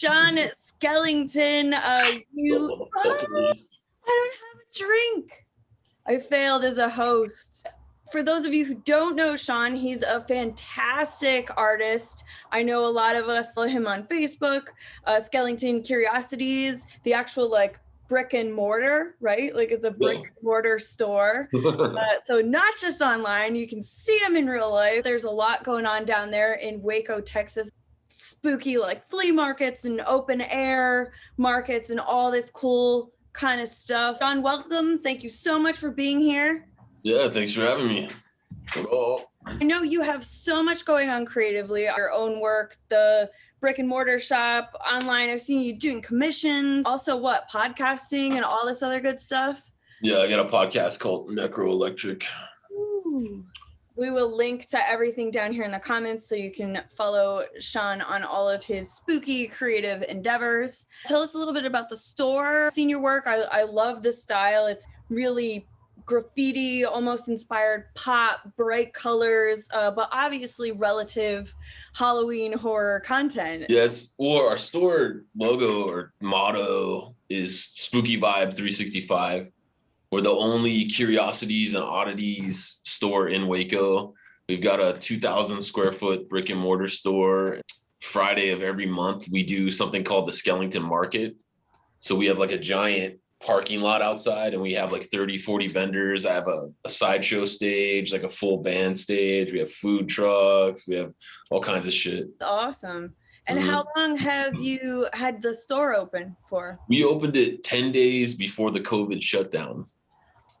Sean Skellington. I don't have a drink. I failed as a host. For those of you who don't know Sean, he's a fantastic artist. I know a lot of us follow him on Facebook, Skellington Curiosities, the actual like brick and mortar, right? Like it's a brick and mortar store. So not just online, you can see him in real life. There's a lot going on down there in Waco, Texas. Spooky like flea markets and open air markets and all this cool kind of stuff. Sean, welcome. Thank you so much for being here. Yeah, thanks for having me. Hello. I know you have so much going on creatively, your own work, the brick and mortar shop, online. I've seen you doing commissions, also podcasting and all this other good stuff. Yeah, I got a podcast called Necroelectric. Ooh. We will link to everything down here in the comments so you can follow Sean on all of his spooky creative endeavors. Tell us a little bit about the store. I've seen your work. I love the style. It's really graffiti, almost inspired pop, bright colors, but obviously relative Halloween horror content. Yeah, our store logo or motto is Spooky Vibe 365. We're the only curiosities and oddities store in Waco. We've got a 2,000 square foot brick and mortar store. Friday of every month, we do something called the Skellington Market. So we have like a giant parking lot outside and we have like 30, 40 vendors. I have a sideshow stage, like a full band stage. We have food trucks. We have all kinds of shit. Awesome. And how long have you had the store open for? We opened it 10 days before the COVID shutdown.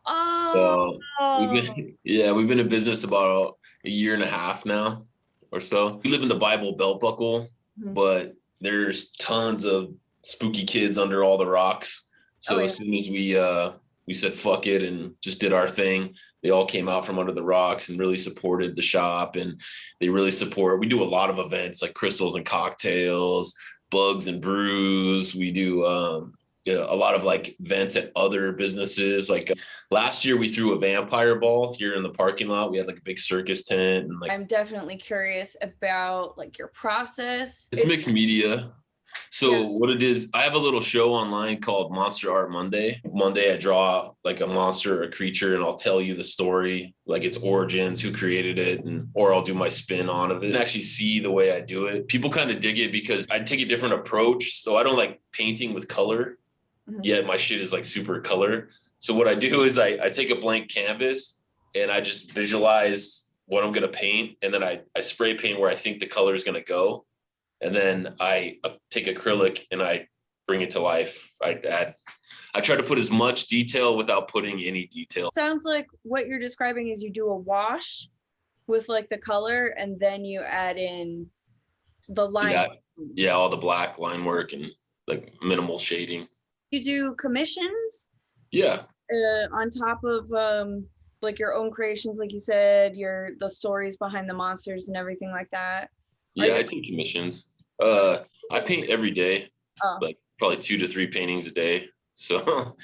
Oh. So we've been in business about a year and a half now or so. We live in the Bible Belt Buckle, but there's tons of spooky kids under all the rocks. So as soon as we said fuck it and just did our thing, they all came out from under the rocks and really supported the shop. And they really support. We do a lot of events like crystals and cocktails, bugs and brews. We do a lot of like events at other businesses. Like last year we threw a vampire ball here in the parking lot. We had like a big circus tent. And like I'm definitely curious about like your process. It's mixed media. So what it is, I have a little show online called Monster Art Monday. Monday, I draw like a monster, a creature, and I'll tell you the story, like its origins, who created it, or I'll do my spin on it and actually see the way I do it. People kind of dig it because I take a different approach. So I don't like painting with color, yet my shit is like super color. So what I do is I take a blank canvas and I just visualize what I'm going to paint. And then I spray paint where I think the color is going to go. And then I take acrylic and I bring it to life. I try to put as much detail without putting any detail. Sounds like what you're describing is you do a wash with like the color and then you add in the line. Yeah, all the black line work and like minimal shading. You do commissions? Yeah. On top of like your own creations, like you said, the stories behind the monsters and everything like that. Yeah, I take commissions. I paint every day, like probably 2 to 3 paintings a day. So,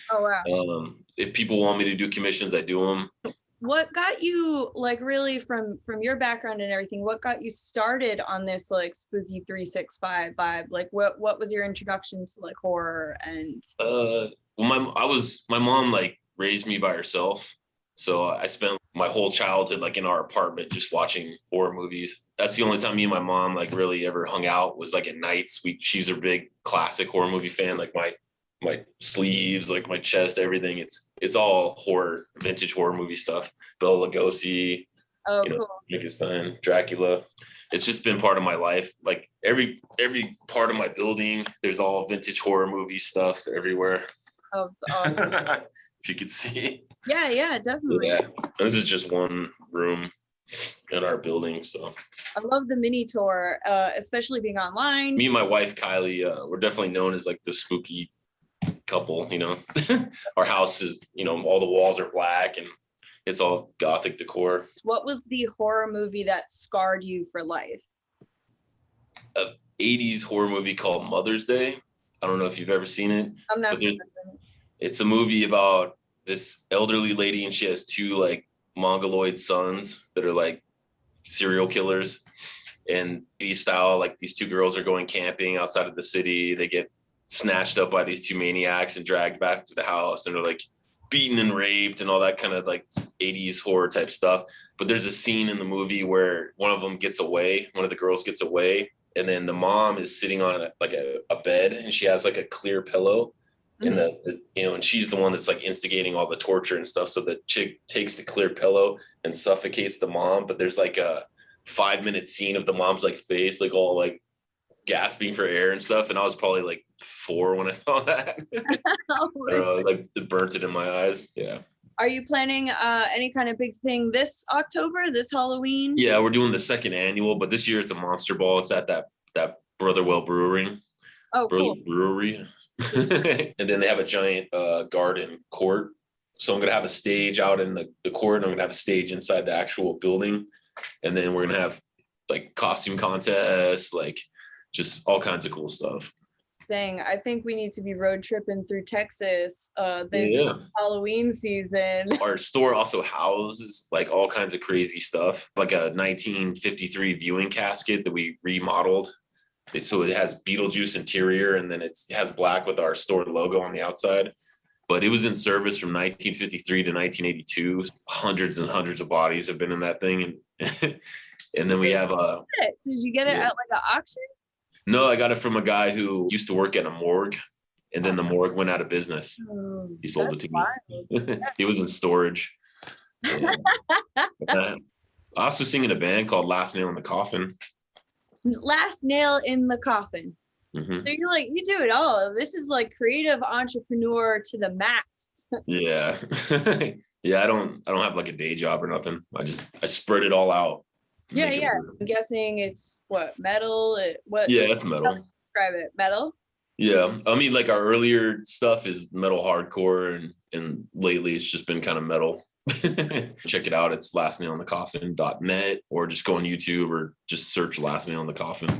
if people want me to do commissions, I do them. What got you, like, really from your background and everything? What got you started on this like spooky 365 vibe? Like, what was your introduction to like horror and? Well, my mom like raised me by herself. So I spent my whole childhood like in our apartment just watching horror movies. That's the only time me and my mom like really ever hung out was like at nights. She's a big classic horror movie fan. Like my sleeves, like my chest, everything. It's all horror, vintage horror movie stuff. Bela Lugosi, cool. Frankenstein, Dracula. It's just been part of my life. Like every part of my building, there's all vintage horror movie stuff everywhere. Oh, it's awesome. If you could see. Yeah, definitely. Yeah, this is just one room in our building. So I love the mini tour, especially being online. Me and my wife Kylie, we're definitely known as like the spooky couple. Our house is, all the walls are black and it's all gothic decor. What was the horror movie that scarred you for life? An 80s horror movie called Mother's Day. I don't know if you've ever seen it. I'm not. It's a movie about this elderly lady and she has 2 like mongoloid sons that are like serial killers. And 80s style, like these two girls are going camping outside of the city. They get snatched up by these two maniacs and dragged back to the house, and they're like beaten and raped and all that kind of like 80s horror type stuff. But there's a scene in the movie where one of them gets away, one of the girls gets away, and then the mom is sitting on a bed, and she has like a clear pillow. And and she's the one that's like instigating all the torture and stuff. So the chick takes the clear pillow and suffocates the mom. But there's like a 5-minute scene of the mom's like face, like all like gasping for air and stuff. And I was probably like 4 when I saw that. Like it burnt it in my eyes. Yeah. Are you planning any kind of big thing this October, this Halloween? Yeah, we're doing the 2nd annual, but this year it's a monster ball. It's at that Brotherwell Brewery. Oh, cool. Brewery. And then they have a giant garden court. So I'm going to have a stage out in the court. And I'm going to have a stage inside the actual building. And then we're going to have like costume contests, like just all kinds of cool stuff. Dang, I think we need to be road tripping through Texas this Halloween season. Our store also houses like all kinds of crazy stuff, like a 1953 viewing casket that we remodeled. So it has Beetlejuice interior, and then it has black with our store logo on the outside. But it was in service from 1953 to 1982. Hundreds and hundreds of bodies have been in that thing. And then we have a... Did you get it at like an auction? No, I got it from a guy who used to work at a morgue, and then the morgue went out of business. He sold it to me. He was in storage. Yeah. I also sing in a band called Last Nail in the Coffin. Last nail in the coffin. So you're like, you do it all. This is like creative entrepreneur to the max. Yeah. Yeah, I don't have like a day job or nothing. I spread it all out. Yeah. I'm guessing it's what, metal? Yeah, that's metal. Describe it. Metal? Yeah. I mean, like our earlier stuff is metal hardcore, and lately it's just been kind of metal. Check it out. It's lastnailinthecoffin.net, or just go on YouTube or just search Last Nail in the Coffin.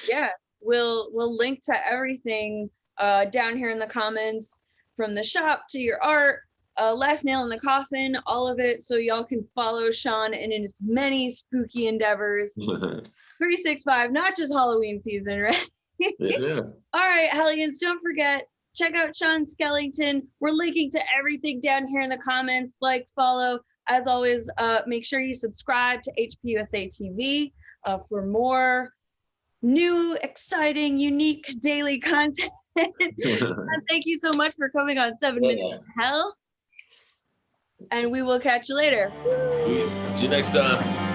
Yeah, we'll link to everything down here in the comments, from the shop to your art, Last Nail in the Coffin, all of it, so y'all can follow Sean in his many spooky endeavors. 365, not just Halloween season, right? Yeah. All right, Hellions, don't forget, check out Sean Skellington. We're linking to everything down here in the comments. Like, follow. As always, make sure you subscribe to HPUSA TV for more new, exciting, unique daily content. Thank you so much for coming on 7 Minutes of Hell. And we will catch you later. See you next time.